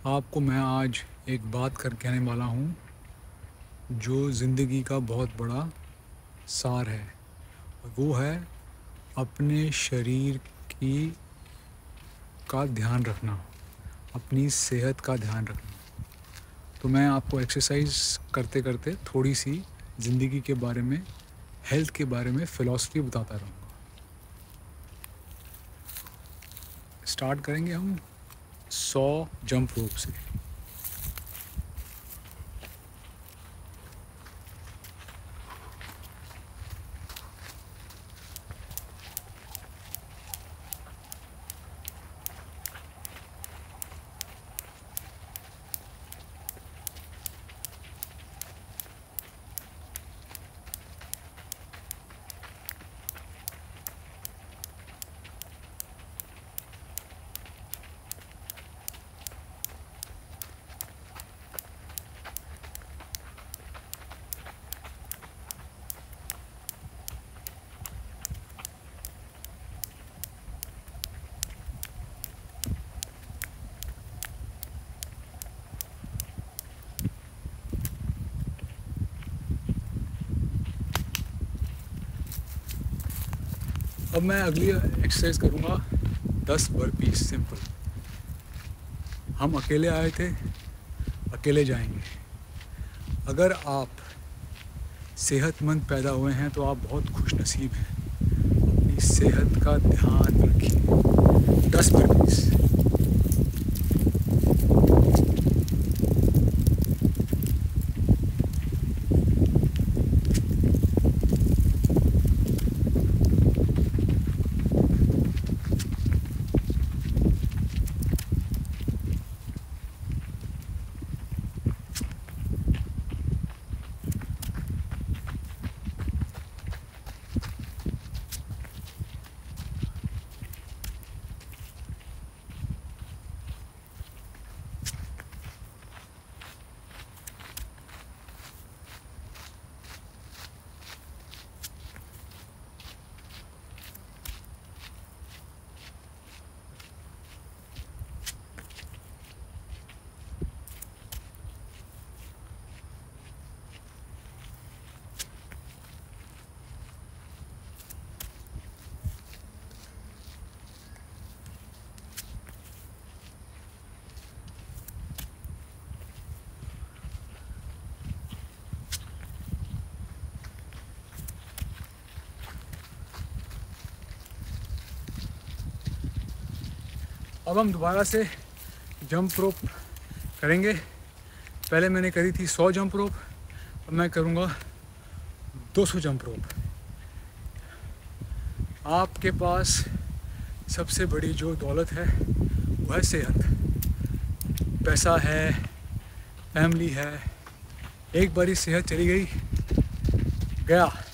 आपको मैं आज एक बात कर कहने वाला हूँ जो ज़िंदगी का बहुत बड़ा सार है। और वो है अपने शरीर की का ध्यान रखना, अपनी सेहत का ध्यान रखना। तो मैं आपको एक्सरसाइज करते-करते थोड़ी-सी ज़िंदगी के बारे में, हेल्थ के बारे में फ़िलॉसफ़ी बताता रहूँगा। स्टार्ट करेंगे हम 100 जंप रोप से। अब मैं अगली एक्सरसाइज करूँगा 10 बर्पीस सिंपल। हम अकेले आए थे, अकेले जाएंगे। अगर आप सेहतमंद पैदा हुए हैं तो आप बहुत खुशनसीब हैं। अपनी सेहत का ध्यान रखिए। 10 बर्पीस। अब हम दोबारा से जंप रोप करेंगे। पहले मैंने करी थी 100 जंप रोप, अब मैं करूँगा 200 जंप रोप। आपके पास सबसे बड़ी जो दौलत है वो है सेहत। पैसा है, फैमिली है। एक बारी सेहत चली गई, गया।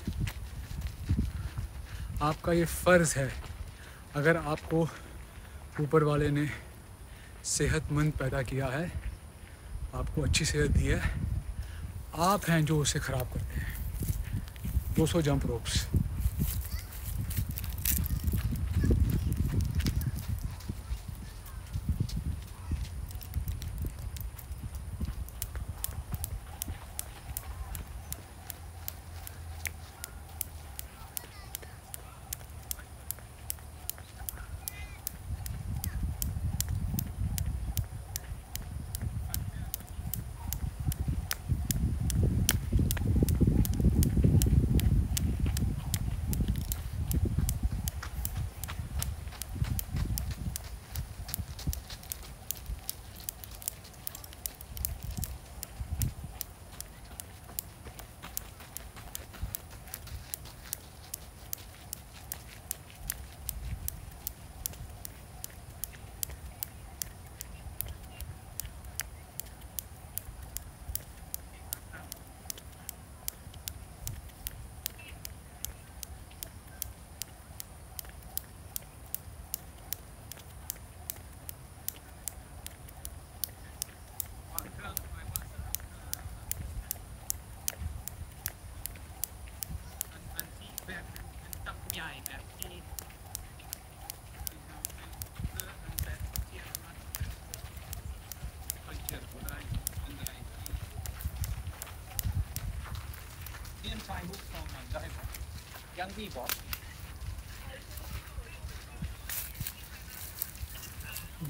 आपका ये फ़र्ज़ है, अगर आपको ऊपर वाले ने सेहतमंद पैदा किया है, आपको अच्छी सेहत दी है, आप हैं जो उसे ख़राब करते हैं। 200 jump ropes.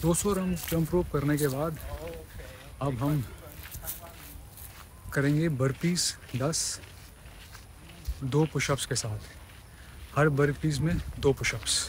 200 run jump rope करने के बाद अब हम करेंगे बर्पीज 10 2 पुशअप्स के साथ। हर बर्पीज में 2 पुशअप्स।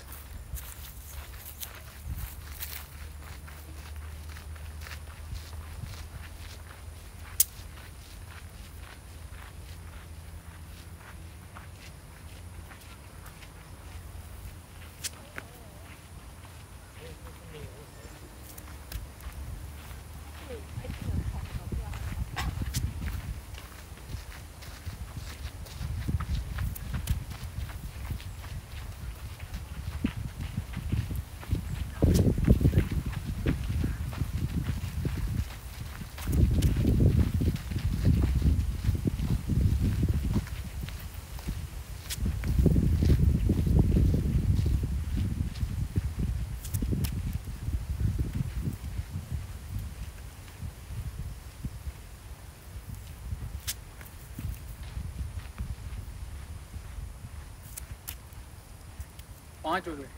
पाँच हो गए।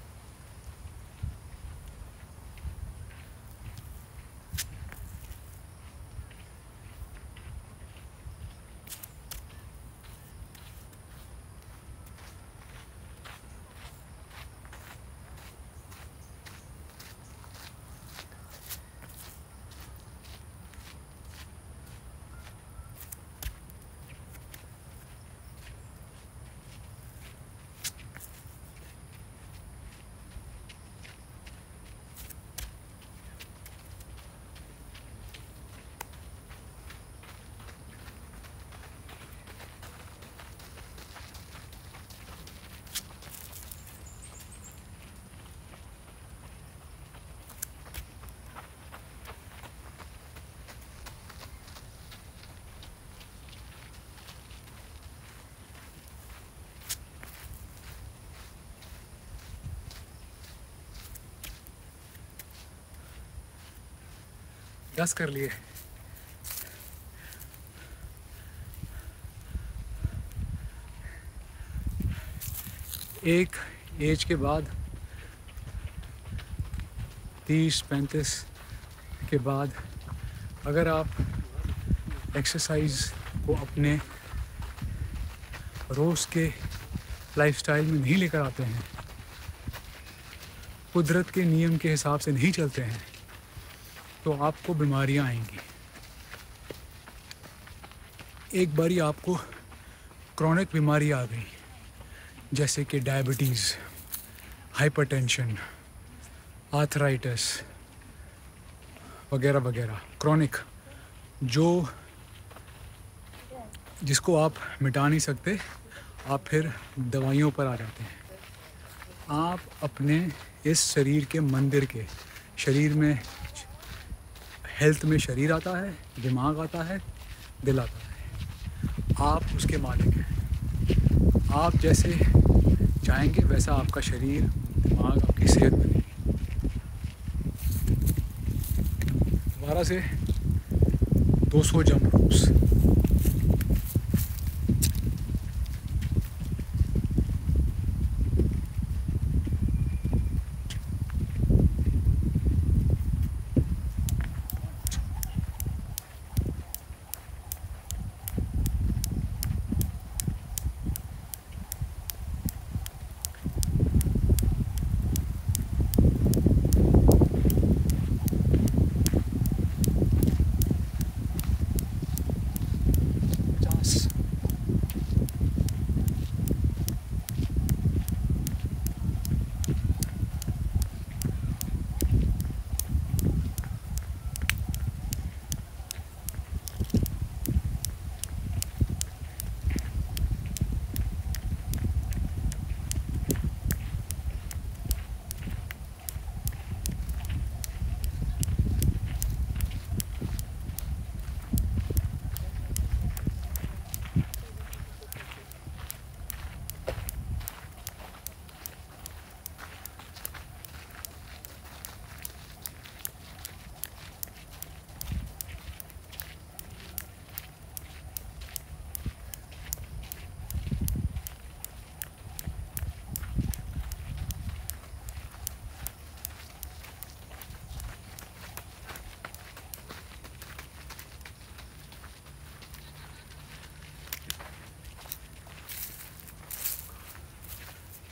दस कर लिए। एक एज के बाद 30-35 के बाद अगर आप एक्सरसाइज को अपने रोज़ के लाइफस्टाइल में नहीं लेकर आते हैं, कुदरत के नियम के हिसाब से नहीं चलते हैं, तो आपको बीमारियां आएंगी। एक बारी आपको क्रॉनिक बीमारी आ गई, जैसे कि डायबिटीज़, हाइपरटेंशन, आर्थराइटिस वगैरह वगैरह, क्रॉनिक, जिसको आप मिटा नहीं सकते, आप फिर दवाइयों पर आ जाते हैं। आप अपने इस शरीर के मंदिर के, शरीर में, हेल्थ में शरीर आता है, दिमाग आता है, दिल आता है। आप उसके मालिक हैं। आप जैसे चाहेंगे वैसा आपका शरीर, दिमाग, आपकी सेहत बनेगी। 12 से 200 जंप रोप्स।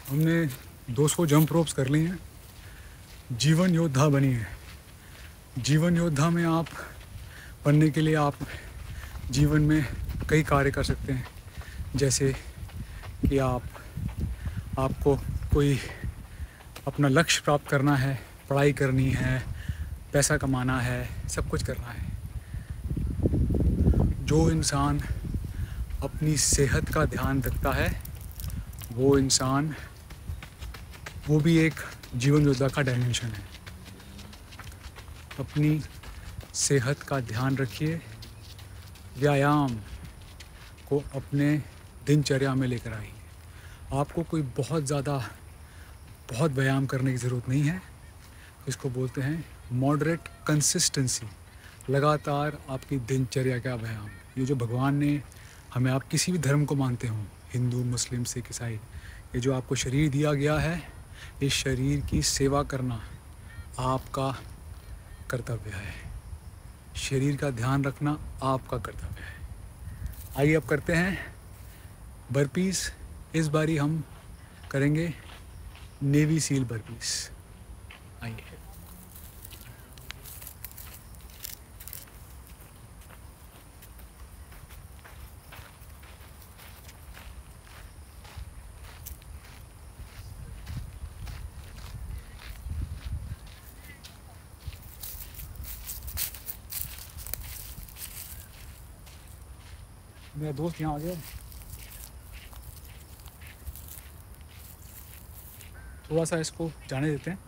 हमने 200 जंप रोप्स कर ली हैं। जीवन योद्धा बनी है। जीवन योद्धा में आप बनने के लिए आप जीवन में कई कार्य कर सकते हैं, जैसे कि आपको कोई अपना लक्ष्य प्राप्त करना है, पढ़ाई करनी है, पैसा कमाना है, सब कुछ करना है। जो इंसान अपनी सेहत का ध्यान रखता है वो भी एक जीवन योद्धा का डायमेंशन है। अपनी सेहत का ध्यान रखिए, व्यायाम को अपने दिनचर्या में लेकर आइए। आपको कोई बहुत व्यायाम करने की ज़रूरत नहीं है। इसको बोलते हैं मॉडरेट कंसिस्टेंसी, लगातार आपकी दिनचर्या का व्यायाम। ये जो भगवान ने हमें, आप किसी भी धर्म को मानते हो, हिंदू, मुस्लिम, सिख, ईसाई, ये जो आपको शरीर दिया गया है, इस शरीर की सेवा करना आपका कर्तव्य है। शरीर का ध्यान रखना आपका कर्तव्य है। आइए अब करते हैं बर्पीस। इस बारी हम करेंगे नेवी सील बर्पीस। आइए। मेरा दोस्त यहाँ आ गया, थोड़ा सा इसको जाने देते हैं।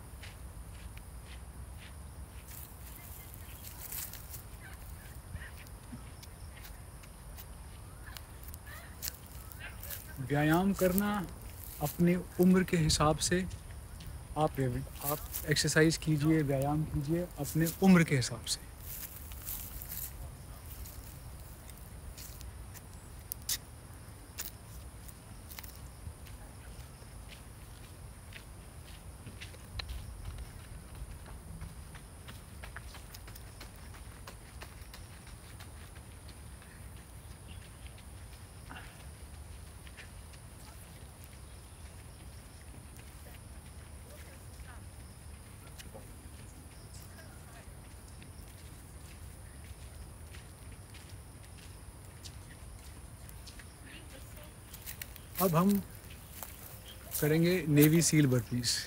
व्यायाम करना अपनी उम्र के हिसाब से, आप एक्सरसाइज कीजिए, व्यायाम कीजिए अपने उम्र के हिसाब से। अब हम करेंगे नेवी सील बर्पीस।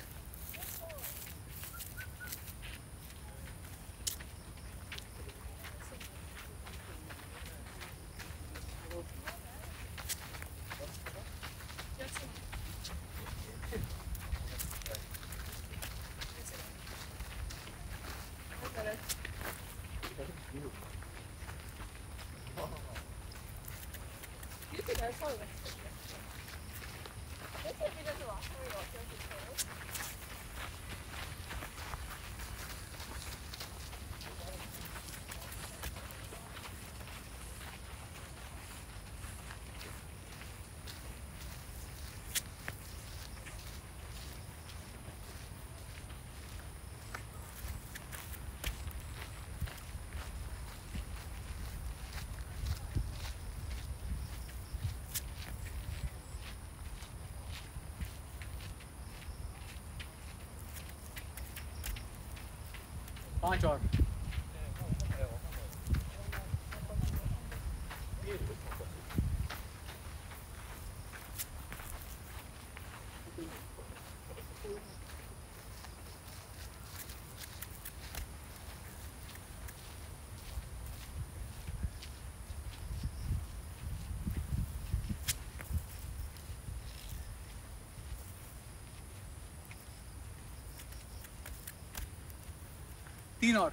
पाँच और। तीन और।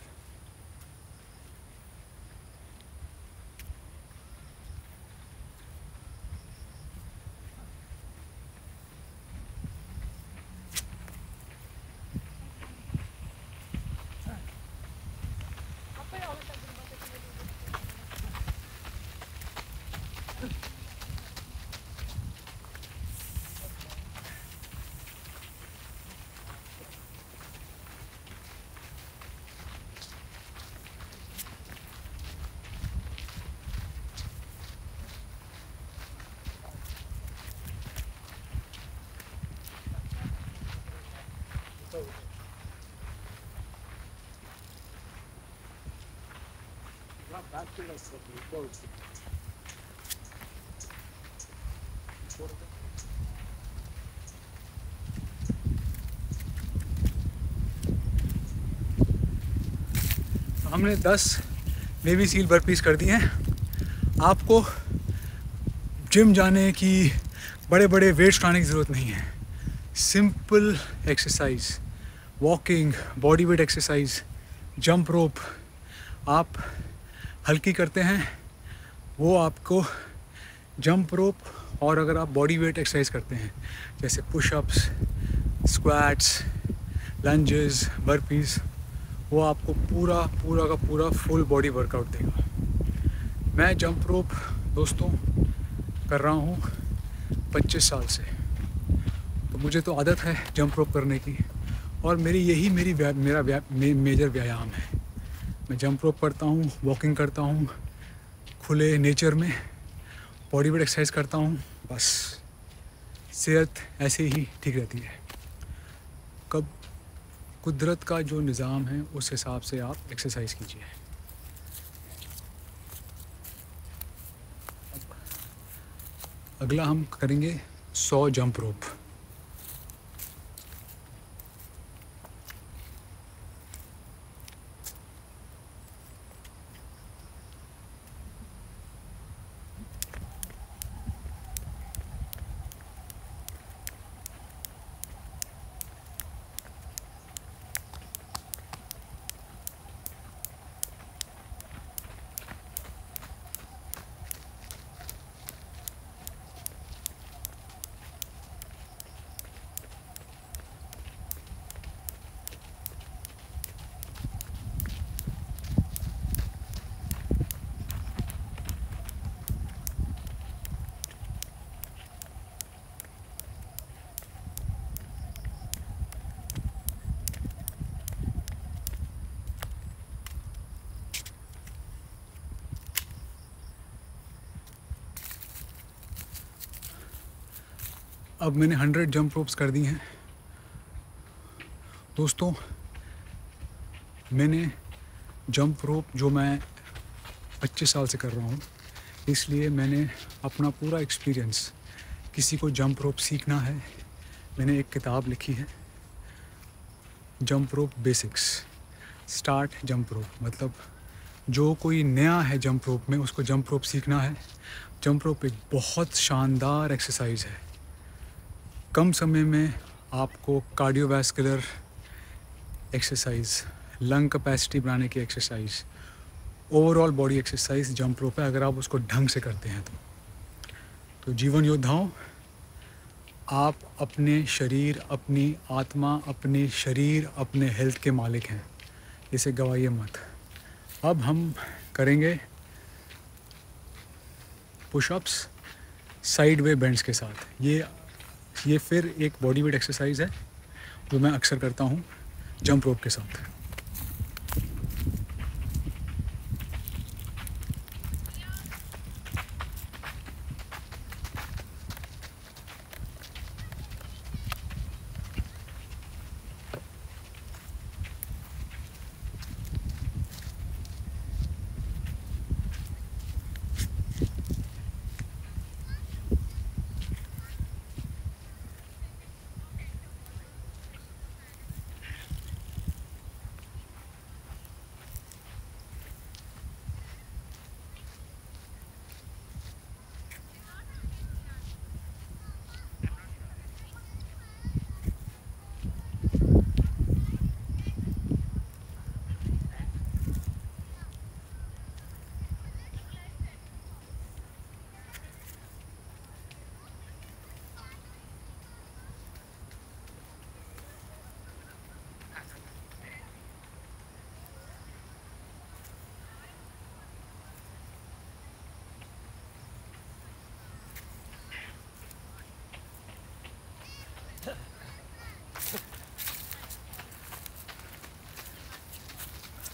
हमने 10 नेवी सील बर्पीज कर दिए हैं। आपको जिम जाने की, बड़े बड़े वेट्स उठाने की ज़रूरत नहीं है। Simple exercise, walking, body weight exercise, jump rope आप हल्की करते हैं, वो आपको जंप रोप, और अगर आप बॉडी वेट एक्सरसाइज करते हैं जैसे पुशअप्स, स्क्वाट्स, लंजेस, बर्पीज, वो आपको पूरा पूरा का पूरा फुल बॉडी वर्कआउट देगा। मैं जंप रोप दोस्तों कर रहा हूँ 25 साल से, तो मुझे तो आदत है जंप रोप करने की, और मेरा मेजर व्यायाम है। मैं जंप रोप करता हूँ, वॉकिंग करता हूँ, खुले नेचर में बॉडी वेट एक्सरसाइज करता हूँ। बस सेहत ऐसे ही ठीक रहती है। कब कुदरत का जो निज़ाम है उस हिसाब से आप एक्सरसाइज कीजिए। अगला हम करेंगे 100 जंप रोप। अब मैंने 100 जंप रोप्स कर दी हैं दोस्तों। मैंने जंप रोप जो मैं 25 साल से कर रहा हूँ, इसलिए मैंने अपना पूरा एक्सपीरियंस, किसी को जंप रोप सीखना है, मैंने एक किताब लिखी है, jump rope basics, start jump rope. मतलब जो कोई नया है जंप रोप में, उसको जंप रोप सीखना है। जंप रोप एक बहुत शानदार एक्सरसाइज है। कम समय में आपको कार्डियोवैस्कुलर एक्सरसाइज, लंग कैपेसिटी बढ़ाने की exercise, overall body exercise jump rope है, अगर आप उसको ढंग से करते हैं तो जीवन योद्धाओं, आप अपने शरीर, अपनी आत्मा, अपने शरीर, अपने हेल्थ के मालिक हैं, इसे गवाइए मत। अब हम करेंगे पुशअप्स साइड वे बेंड्स के साथ। ये फिर एक बॉडी वेट एक्सरसाइज है जो मैं अक्सर करता हूँ जंप रोप के साथ।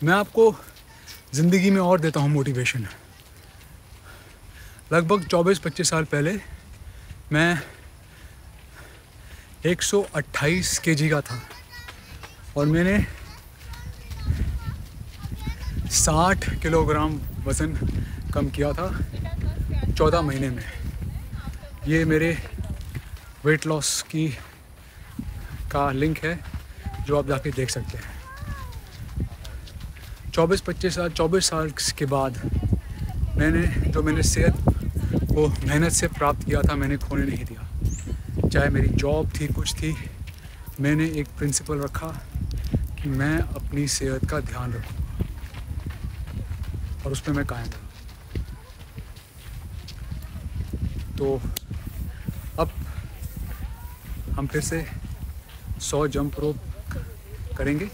मैं आपको ज़िंदगी में और देता हूँ मोटिवेशन। लगभग 24-25 साल पहले मैं 128 केजी का था और मैंने 60 किलोग्राम वज़न कम किया था 14 महीने में। ये मेरे वेट लॉस की का लिंक है जो आप जाके देख सकते हैं। 24 साल के बाद मैंने सेहत को मेहनत से प्राप्त किया था, मैंने खोने नहीं दिया। चाहे मेरी जॉब थी, कुछ थी, मैंने एक प्रिंसिपल रखा कि मैं अपनी सेहत का ध्यान रखूँगा और उस पर मैं कायम रहा। तो अब हम फिर से 100 जंप रोप करेंगे।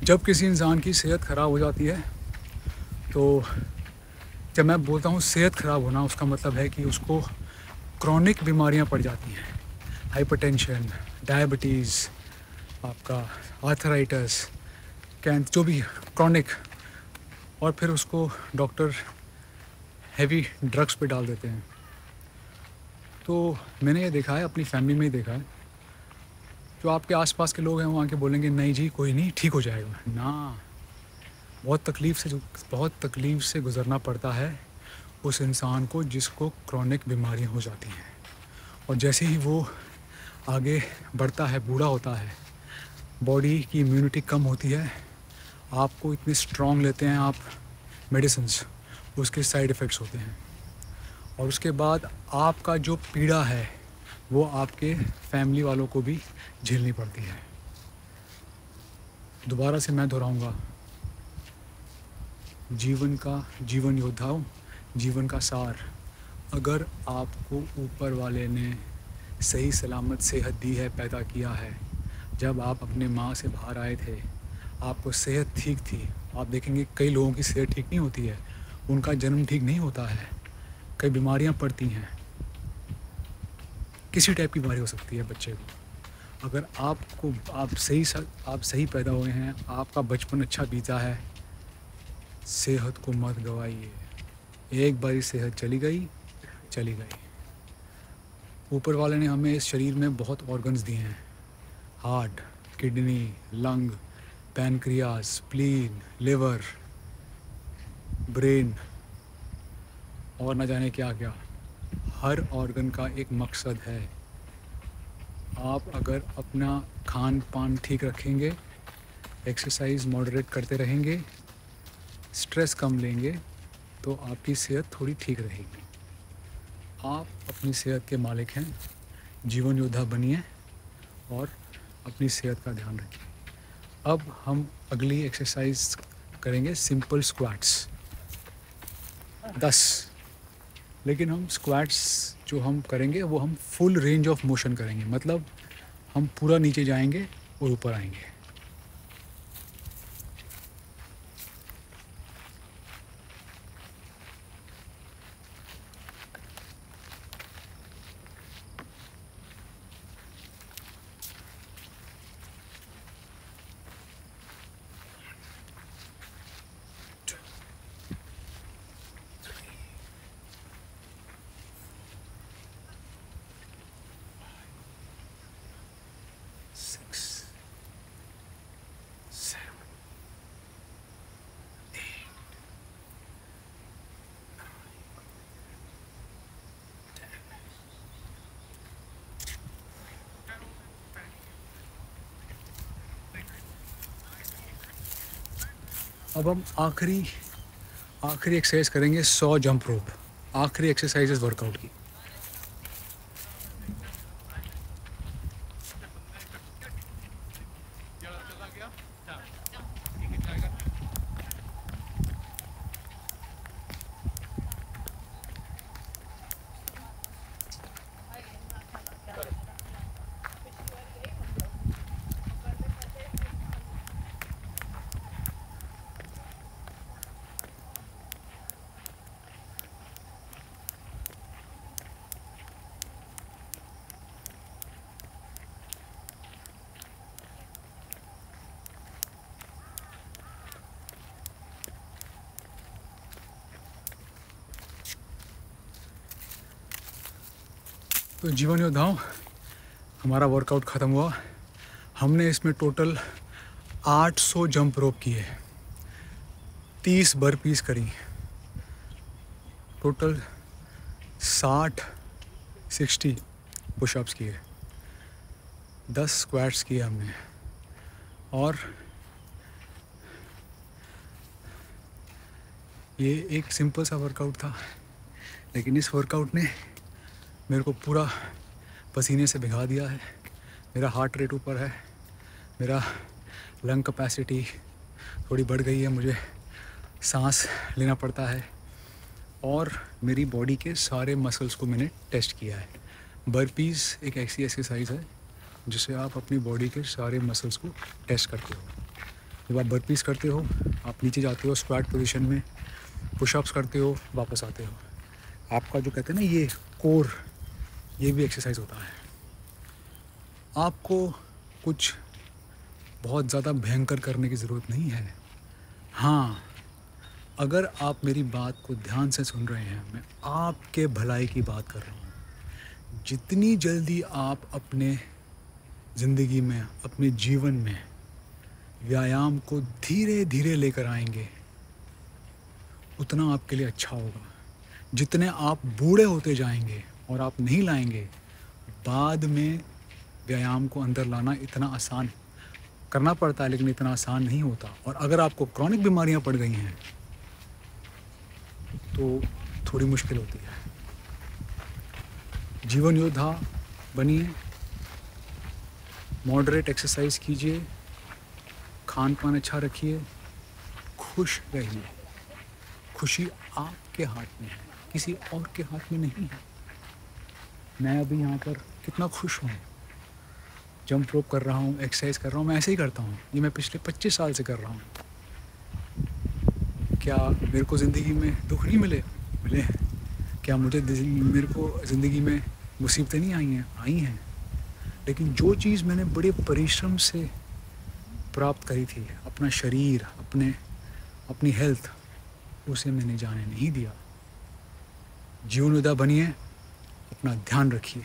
जब किसी इंसान की सेहत ख़राब हो जाती है, तो जब मैं बोलता हूँ सेहत ख़राब होना, उसका मतलब है कि उसको क्रॉनिक बीमारियाँ पड़ जाती हैं। हाइपरटेंशन, डायबिटीज़, आपका आर्थराइटिस, जो भी क्रॉनिक, और फिर उसको डॉक्टर हैवी ड्रग्स पे डाल देते हैं। तो मैंने ये देखा है, अपनी फैमिली में ही देखा है। जो आपके आसपास के लोग हैं वो आके बोलेंगे नहीं जी कोई नहीं, ठीक हो जाएगा ना। बहुत तकलीफ़ से गुज़रना पड़ता है उस इंसान को जिसको क्रॉनिक बीमारियां हो जाती हैं। और जैसे ही वो आगे बढ़ता है, बूढ़ा होता है, बॉडी की इम्यूनिटी कम होती है, आपको इतने स्ट्रॉन्ग लेते हैं आप मेडिसिन्स, उसके साइड इफ़ेक्ट्स होते हैं। और उसके बाद आपका जो पीड़ा है वो आपके फैमिली वालों को भी झेलनी पड़ती है। दोबारा से मैं दोहराऊंगा, जीवन योद्धाओं, जीवन का सार, अगर आपको ऊपर वाले ने सही सलामत सेहत दी है, पैदा किया है, जब आप अपने माँ से बाहर आए थे आपको सेहत ठीक थी। आप देखेंगे कई लोगों की सेहत ठीक नहीं होती है, उनका जन्म ठीक नहीं होता है, कई बीमारियाँ पड़ती हैं, किसी टाइप की बीमारी हो सकती है बच्चे को। अगर आप सही पैदा हुए हैं, आपका बचपन अच्छा बीता है, सेहत को मत गवाइए। एक बारी सेहत चली गई। ऊपर वाले ने हमें इस शरीर में बहुत ऑर्गन्स दिए हैं, heart, kidney, lung, pancreas, spleen, liver, brain और न जाने क्या क्या। हर ऑर्गन का एक मकसद है। आप अगर अपना खान पान ठीक रखेंगे, एक्सरसाइज मॉडरेट करते रहेंगे, स्ट्रेस कम लेंगे, तो आपकी सेहत थोड़ी ठीक रहेगी। आप अपनी सेहत के मालिक हैं, जीवन योद्धा बनिए और अपनी सेहत का ध्यान रखिए। अब हम अगली एक्सरसाइज करेंगे, सिंपल स्क्वाट्स 10। लेकिन हम स्क्वाट्स जो हम करेंगे वो हम फुल रेंज ऑफ मोशन करेंगे, मतलब हम पूरा नीचे जाएंगे और ऊपर आएंगे। अब हम आखिरी आखिरी एक्सरसाइज करेंगे 100 जंप रोप, आखिरी एक्सरसाइज इस वर्कआउट की। तो जीवन योद्धाओं, हमारा वर्कआउट ख़त्म हुआ। हमने इसमें टोटल 800 जंप रोप किए, 30 बर्पीस करी, टोटल 60 पुशअप्स किए, 10 स्क्वाट्स किए हमने। और ये एक सिंपल सा वर्कआउट था, लेकिन इस वर्कआउट ने मेरे को पूरा पसीने से भिगा दिया है। मेरा हार्ट रेट ऊपर है, मेरा लंग कैपेसिटी थोड़ी बढ़ गई है, मुझे सांस लेना पड़ता है, और मेरी बॉडी के सारे मसल्स को मैंने टेस्ट किया है। बर्पीज़ एक ऐसी एक्सरसाइज है जिससे आप अपनी बॉडी के सारे मसल्स को टेस्ट करते हो। जब आप बर्पीज़ करते हो, आप नीचे जाते हो स्क्वाट पोजीशन में, पुशअप्स करते हो, वापस आते हो, आपका जो कहते हैं ना ये कोर, ये भी एक्सरसाइज होता है। आपको कुछ बहुत ज़्यादा भयंकर करने की ज़रूरत नहीं है। हाँ, अगर आप मेरी बात को ध्यान से सुन रहे हैं, मैं आपके भलाई की बात कर रहा हूँ। जितनी जल्दी आप अपने ज़िंदगी में, अपने जीवन में व्यायाम को धीरे धीरे लेकर आएंगे, उतना आपके लिए अच्छा होगा। जितने आप बूढ़े होते जाएंगे और आप नहीं लाएंगे, बाद में व्यायाम को अंदर लाना इतना आसान करना पड़ता है, लेकिन इतना आसान नहीं होता। और अगर आपको क्रॉनिक बीमारियां पड़ गई हैं तो थोड़ी मुश्किल होती है। जीवन योद्धा बनिए, मॉडरेट एक्सरसाइज कीजिए, खान पान अच्छा रखिए, खुश रहिए। खुशी आपके हाथ में है, किसी और के हाथ में नहीं है। मैं अभी यहाँ पर कितना खुश हूँ, जंप रोप कर रहा हूँ, एक्सरसाइज कर रहा हूँ, मैं ऐसे ही करता हूँ। ये मैं पिछले 25 साल से कर रहा हूँ। क्या मेरे को ज़िंदगी में दुख नहीं मिले? मिले हैं। क्या मेरे को ज़िंदगी में मुसीबतें नहीं आई हैं? आई हैं। लेकिन जो चीज़ मैंने बड़े परिश्रम से प्राप्त करी थी, अपना शरीर, अपनी हेल्थ, उसे मैंने जाने नहीं दिया। जीवन योद्धा बनिए, अपना ध्यान रखिए।